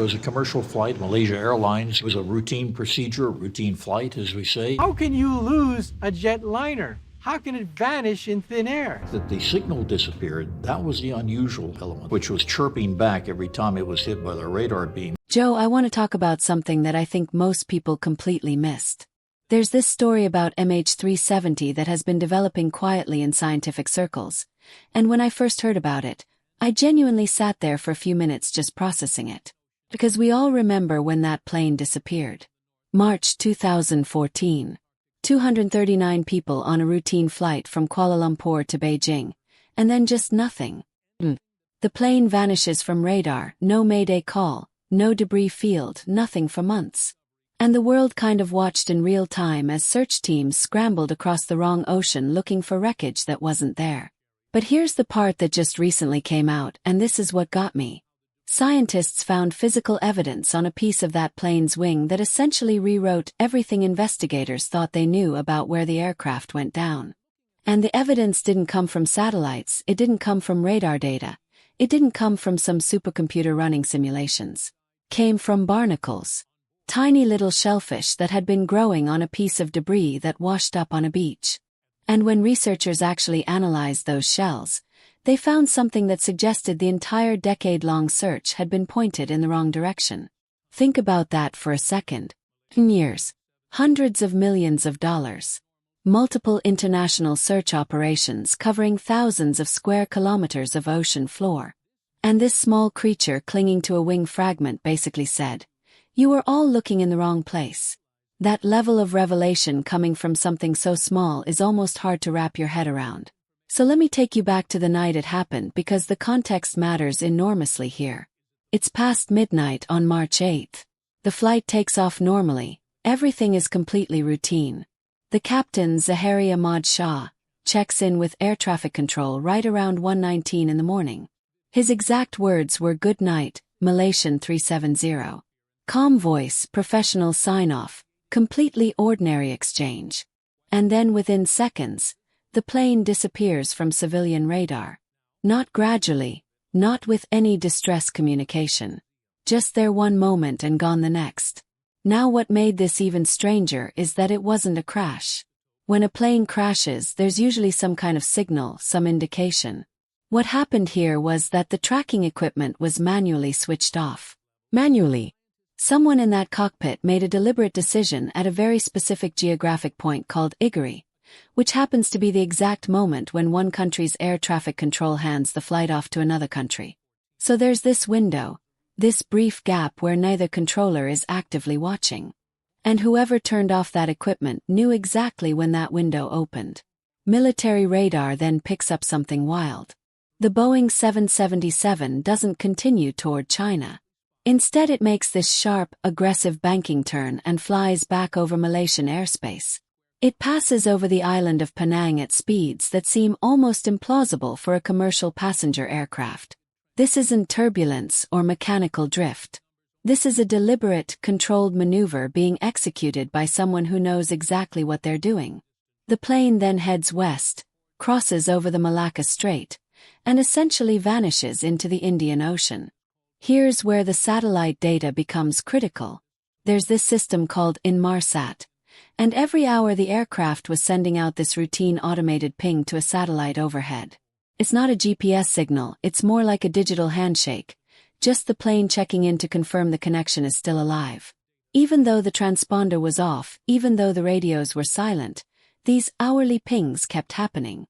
was a commercial flight, Malaysia Airlines. It was a routine procedure, a routine flight, as we say. How can you lose a jetliner? How can it vanish in thin air? That the signal disappeared, that was the unusual element, which was chirping back every time it was hit by the radar beam. Joe, I want to talk about something that I think most people completely missed. There's this story about MH370 that has been developing quietly in scientific circles. And when I first heard about it, I genuinely sat there for a few minutes just processing it. Because we all remember when that plane disappeared. March 2014. 239 people on a routine flight from Kuala Lumpur to Beijing, and then just nothing. The plane vanishes from radar, no mayday call, no debris field, nothing for months. And the world kind of watched in real time as search teams scrambled across the wrong ocean looking for wreckage that wasn't there. But here's the part that just recently came out, and this is what got me. Scientists found physical evidence on a piece of that plane's wing that essentially rewrote everything investigators thought they knew about where the aircraft went down. And the evidence didn't come from satellites, it didn't come from radar data, it didn't come from some supercomputer running simulations. It came from barnacles. Tiny little shellfish that had been growing on a piece of debris that washed up on a beach. And when researchers actually analyzed those shells, they found something that suggested the entire decade-long search had been pointed in the wrong direction. Think about that for a second. In years. Hundreds of millions of dollars. Multiple international search operations covering thousands of square kilometers of ocean floor. And this small creature clinging to a wing fragment basically said, "You were all looking in the wrong place." That level of revelation coming from something so small is almost hard to wrap your head around. So let me take you back to the night it happened because the context matters enormously here. It's past midnight on March 8th. The flight takes off normally, everything is completely routine. The captain, Zahari Ahmad Shah, checks in with air traffic control right around 1:19 in the morning. His exact words were "Good night, Malaysian 370. Calm voice, professional sign-off, completely ordinary exchange. And then within seconds, the plane disappears from civilian radar. Not gradually, not with any distress communication. Just there one moment and gone the next. Now what made this even stranger is that it wasn't a crash. When a plane crashes, there's usually some kind of signal, some indication. What happened here was that the tracking equipment was manually switched off. Manually. Someone in that cockpit made a deliberate decision at a very specific geographic point called JRE, which happens to be the exact moment when one country's air traffic control hands the flight off to another country. So there's this window, this brief gap where neither controller is actively watching. And whoever turned off that equipment knew exactly when that window opened. Military radar then picks up something wild. The Boeing 777 doesn't continue toward China. Instead it makes this sharp, aggressive banking turn and flies back over Malaysian airspace. It passes over the island of Penang at speeds that seem almost implausible for a commercial passenger aircraft. This isn't turbulence or mechanical drift. This is a deliberate, controlled maneuver being executed by someone who knows exactly what they're doing. The plane then heads west, crosses over the Malacca Strait, and essentially vanishes into the Indian Ocean. Here's where the satellite data becomes critical. There's this system called Inmarsat. And every hour the aircraft was sending out this routine automated ping to a satellite overhead. It's not a GPS signal, it's more like a digital handshake, just the plane checking in to confirm the connection is still alive. Even though the transponder was off, even though the radios were silent, these hourly pings kept happening.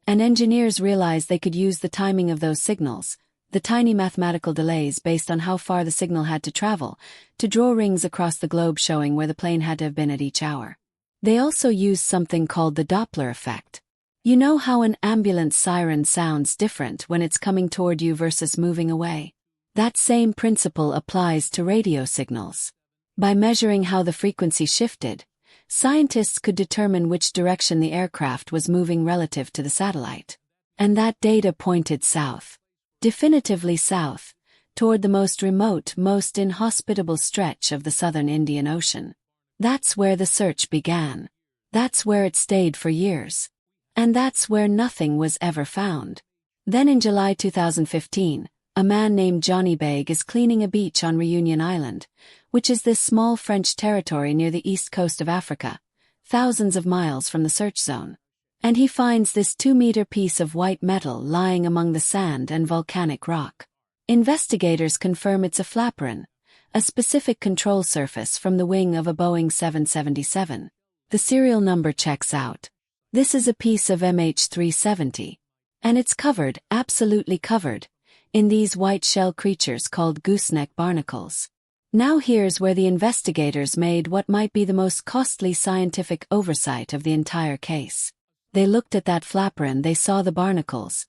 And engineers realized they could use the timing of those signals, the tiny mathematical delays based on how far the signal had to travel, to draw rings across the globe showing where the plane had to have been at each hour. They also used something called the Doppler effect. You know how an ambulance siren sounds different when it's coming toward you versus moving away? That same principle applies to radio signals. By measuring how the frequency shifted, scientists could determine which direction the aircraft was moving relative to the satellite. And that data pointed south. Definitively south, toward the most remote, most inhospitable stretch of the southern Indian Ocean. That's where the search began. That's where it stayed for years. And that's where nothing was ever found. Then in July 2015, A man named Johnny Baig is cleaning a beach on Reunion Island, which is this small French territory near the east coast of Africa, thousands of miles from the search zone. And he finds this 2-meter piece of white metal lying among the sand and volcanic rock. Investigators confirm it's a flaperon, a specific control surface from the wing of a Boeing 777. The serial number checks out. This is a piece of MH370. And it's covered, absolutely covered, in these white shell creatures called gooseneck barnacles. Now here's where the investigators made what might be the most costly scientific oversight of the entire case. They looked at that flaperon, they saw the barnacles,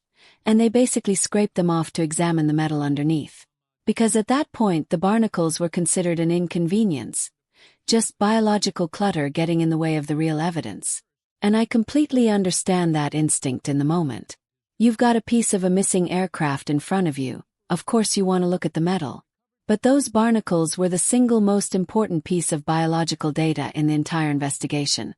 and they basically scraped them off to examine the metal underneath. Because at that point the barnacles were considered an inconvenience, just biological clutter getting in the way of the real evidence. And I completely understand that instinct in the moment. You've got a piece of a missing aircraft in front of you, of course you want to look at the metal. But those barnacles were the single most important piece of biological data in the entire investigation.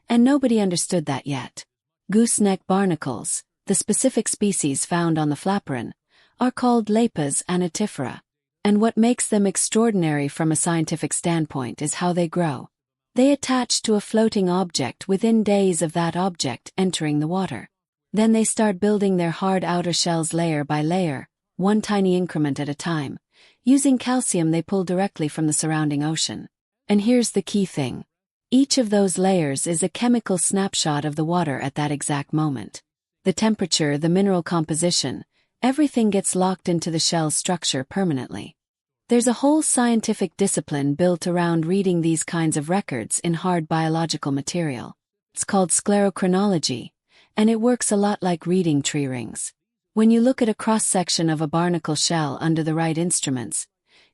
And nobody understood that yet. Gooseneck barnacles, the specific species found on the flaperon, are called Lepus anatifera. And what makes them extraordinary from a scientific standpoint is how they grow. They attach to a floating object within days of that object entering the water. Then they start building their hard outer shells layer by layer, one tiny increment at a time, using calcium they pull directly from the surrounding ocean. And here's the key thing. Each of those layers is a chemical snapshot of the water at that exact moment. The temperature, the mineral composition, everything gets locked into the shell's structure permanently. There's a whole scientific discipline built around reading these kinds of records in hard biological material. It's called sclerochronology, and it works a lot like reading tree rings. When you look at a cross-section of a barnacle shell under the right instruments,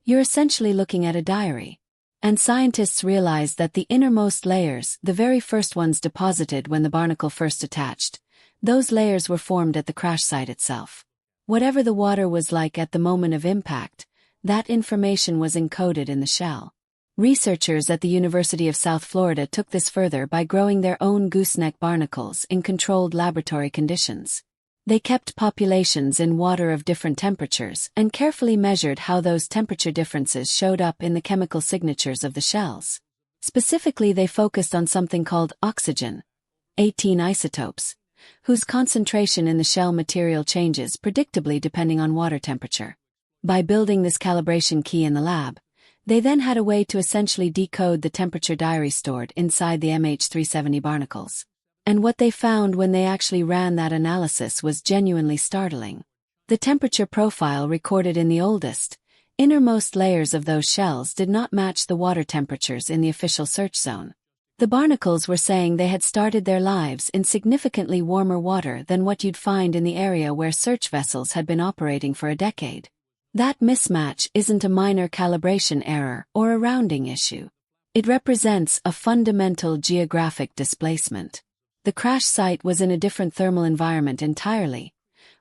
you're essentially looking at a diary. And scientists realized that the innermost layers, the very first ones deposited when the barnacle first attached, those layers were formed at the crash site itself. Whatever the water was like at the moment of impact, that information was encoded in the shell. Researchers at the University of South Florida took this further by growing their own gooseneck barnacles in controlled laboratory conditions. They kept populations in water of different temperatures and carefully measured how those temperature differences showed up in the chemical signatures of the shells. Specifically, they focused on something called oxygen, 18 isotopes, whose concentration in the shell material changes predictably depending on water temperature. By building this calibration key in the lab, they then had a way to essentially decode the temperature diary stored inside the MH370 barnacles. And what they found when they actually ran that analysis was genuinely startling. The temperature profile recorded in the oldest, innermost layers of those shells did not match the water temperatures in the official search zone. The barnacles were saying they had started their lives in significantly warmer water than what you'd find in the area where search vessels had been operating for a decade. That mismatch isn't a minor calibration error or a rounding issue. It represents a fundamental geographic displacement. The crash site was in a different thermal environment entirely,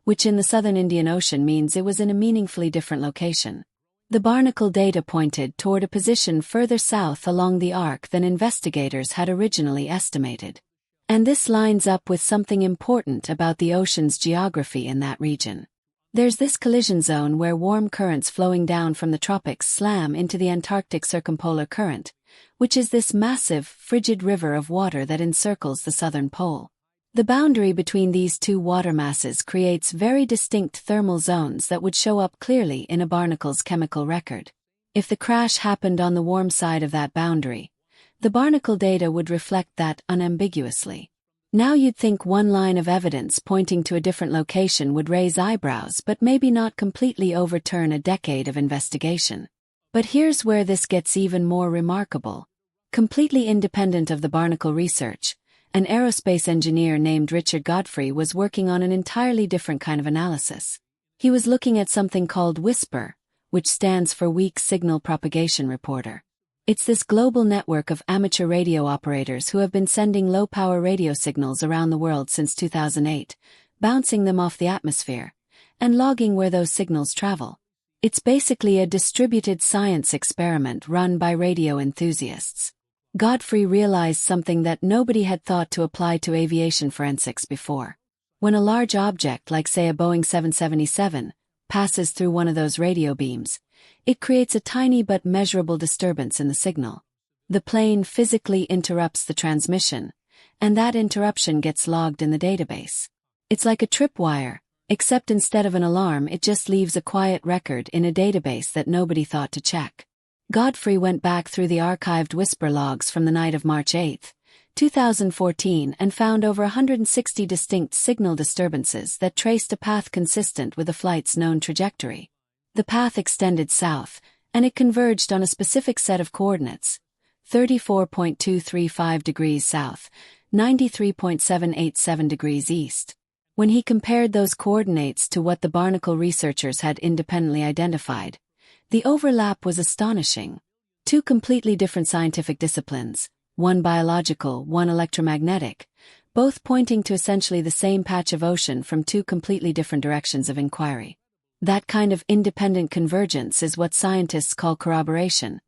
which in the southern Indian Ocean means it was in a meaningfully different location. The barnacle data pointed toward a position further south along the arc than investigators had originally estimated. And this lines up with something important about the ocean's geography in that region. There's this collision zone where warm currents flowing down from the tropics slam into the Antarctic Circumpolar Current, which is this massive, frigid river of water that encircles the southern pole. The boundary between these two water masses creates very distinct thermal zones that would show up clearly in a barnacle's chemical record. If the crash happened on the warm side of that boundary, the barnacle data would reflect that unambiguously. Now you'd think one line of evidence pointing to a different location would raise eyebrows but maybe not completely overturn a decade of investigation. But here's where this gets even more remarkable. Completely independent of the barnacle research, an aerospace engineer named Richard Godfrey was working on an entirely different kind of analysis. He was looking at something called WSPR, which stands for Weak Signal Propagation Reporter. It's this global network of amateur radio operators who have been sending low-power radio signals around the world since 2008, bouncing them off the atmosphere, and logging where those signals travel. It's basically a distributed science experiment run by radio enthusiasts. Godfrey realized something that nobody had thought to apply to aviation forensics before. When a large object like say a Boeing 777, passes through one of those radio beams, it creates a tiny but measurable disturbance in the signal. The plane physically interrupts the transmission, and that interruption gets logged in the database. It's like a tripwire, except instead of an alarm it just leaves a quiet record in a database that nobody thought to check. Godfrey went back through the archived whisper logs from the night of March 8, 2014 and found over 160 distinct signal disturbances that traced a path consistent with the flight's known trajectory. The path extended south, and it converged on a specific set of coordinates: 34.235 degrees south, 93.787 degrees east. When he compared those coordinates to what the Barnacle researchers had independently identified, the overlap was astonishing. Two completely different scientific disciplines, one biological, one electromagnetic, both pointing to essentially the same patch of ocean from two completely different directions of inquiry. That kind of independent convergence is what scientists call corroboration,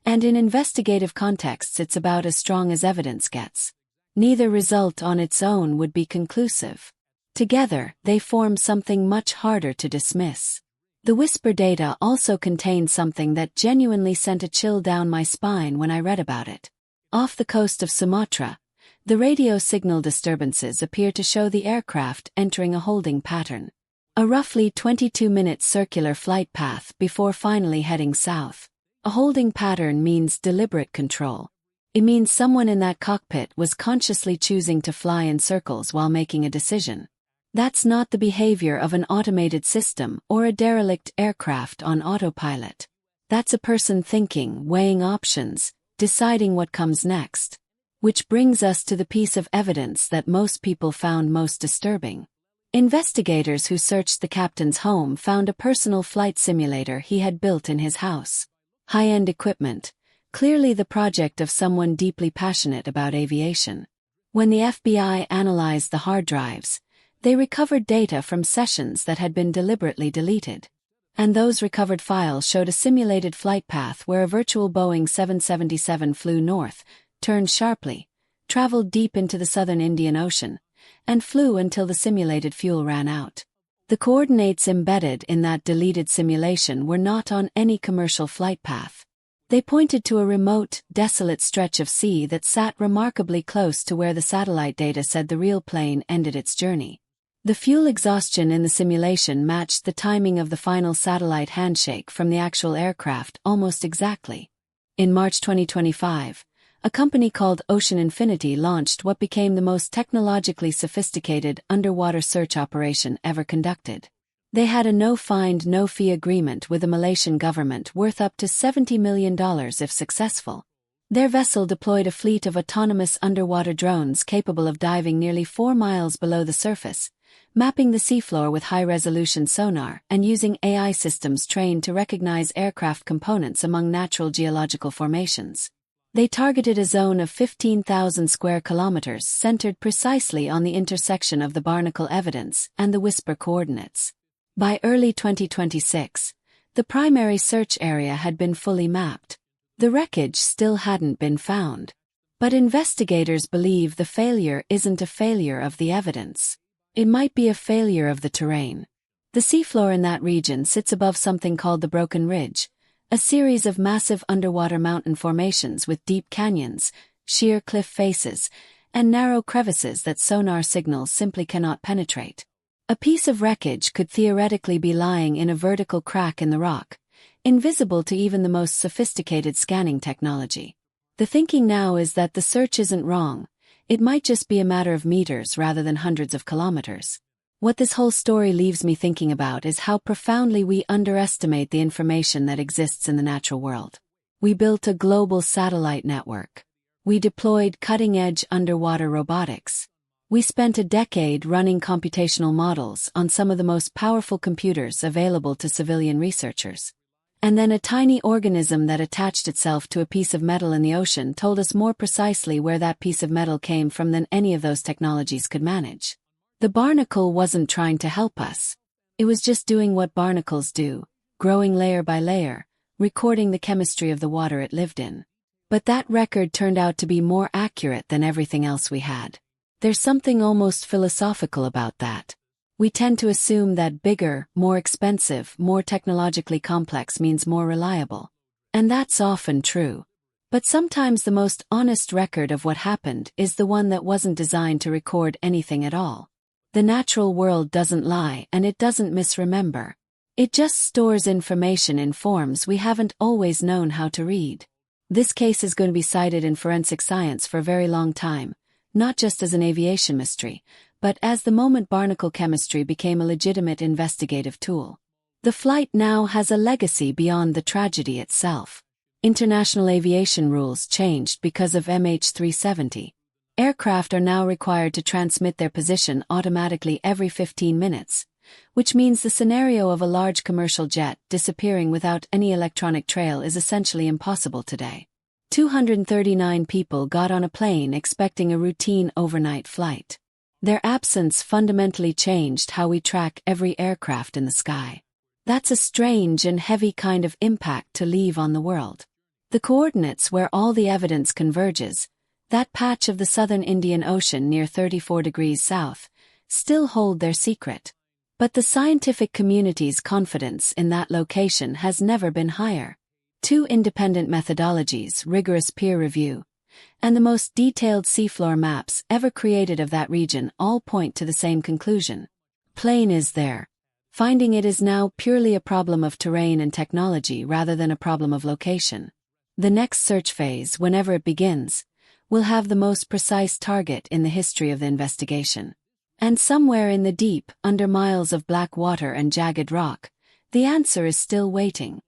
and in investigative contexts it's about as strong as evidence gets. Neither result on its own would be conclusive. Together, they form something much harder to dismiss. The whisper data also contained something that genuinely sent a chill down my spine when I read about it. Off the coast of Sumatra, the radio signal disturbances appear to show the aircraft entering a holding pattern. A roughly 22-minute circular flight path before finally heading south. A holding pattern means deliberate control. It means someone in that cockpit was consciously choosing to fly in circles while making a decision. That's not the behavior of an automated system or a derelict aircraft on autopilot. That's a person thinking, weighing options, deciding what comes next. Which brings us to the piece of evidence that most people found most disturbing. Investigators who searched the captain's home found a personal flight simulator he had built in his house. High-end equipment, clearly the project of someone deeply passionate about aviation. When the FBI analyzed the hard drives, they recovered data from sessions that had been deliberately deleted. And those recovered files showed a simulated flight path where a virtual Boeing 777 flew north, turned sharply, traveled deep into the southern Indian Ocean, and flew until the simulated fuel ran out. The coordinates embedded in that deleted simulation were not on any commercial flight path. They pointed to a remote, desolate stretch of sea that sat remarkably close to where the satellite data said the real plane ended its journey. The fuel exhaustion in the simulation matched the timing of the final satellite handshake from the actual aircraft almost exactly. In March 2025, a company called Ocean Infinity launched what became the most technologically sophisticated underwater search operation ever conducted. They had a no-find, no-fee agreement with the Malaysian government worth up to $70 million if successful. Their vessel deployed a fleet of autonomous underwater drones capable of diving nearly 4 miles below the surface, mapping the seafloor with high-resolution sonar and using AI systems trained to recognize aircraft components among natural geological formations. They targeted a zone of 15,000 square kilometers centered precisely on the intersection of the Barnacle evidence and the whisper coordinates. By early 2026, the primary search area had been fully mapped. The wreckage still hadn't been found. But investigators believe the failure isn't a failure of the evidence. It might be a failure of the terrain. The seafloor in that region sits above something called the Broken Ridge, a series of massive underwater mountain formations with deep canyons, sheer cliff faces, and narrow crevices that sonar signals simply cannot penetrate. A piece of wreckage could theoretically be lying in a vertical crack in the rock, invisible to even the most sophisticated scanning technology. The thinking now is that the search isn't wrong. It might just be a matter of meters rather than hundreds of kilometers. What this whole story leaves me thinking about is how profoundly we underestimate the information that exists in the natural world. We built a global satellite network. We deployed cutting-edge underwater robotics. We spent a decade running computational models on some of the most powerful computers available to civilian researchers. And then a tiny organism that attached itself to a piece of metal in the ocean told us more precisely where that piece of metal came from than any of those technologies could manage. The barnacle wasn't trying to help us. It was just doing what barnacles do, growing layer by layer, recording the chemistry of the water it lived in. But that record turned out to be more accurate than everything else we had. There's something almost philosophical about that. We tend to assume that bigger, more expensive, more technologically complex means more reliable. And that's often true. But sometimes the most honest record of what happened is the one that wasn't designed to record anything at all. The natural world doesn't lie and it doesn't misremember. It just stores information in forms we haven't always known how to read. This case is going to be cited in forensic science for a very long time, not just as an aviation mystery, but as the moment barnacle chemistry became a legitimate investigative tool. The flight now has a legacy beyond the tragedy itself. International aviation rules changed because of MH370. Aircraft are now required to transmit their position automatically every 15 minutes, which means the scenario of a large commercial jet disappearing without any electronic trail is essentially impossible today. 239 people got on a plane expecting a routine overnight flight. Their absence fundamentally changed how we track every aircraft in the sky. That's a strange and heavy kind of impact to leave on the world. The coordinates where all the evidence converges, that patch of the southern Indian Ocean near 34 degrees south, still hold their secret. But the scientific community's confidence in that location has never been higher. 2 independent methodologies, rigorous peer review, and the most detailed seafloor maps ever created of that region all point to the same conclusion. Plane is there. Finding it is now purely a problem of terrain and technology rather than a problem of location. The next search phase, whenever it begins, will have the most precise target in the history of the investigation. And somewhere in the deep, under miles of black water and jagged rock, the answer is still waiting.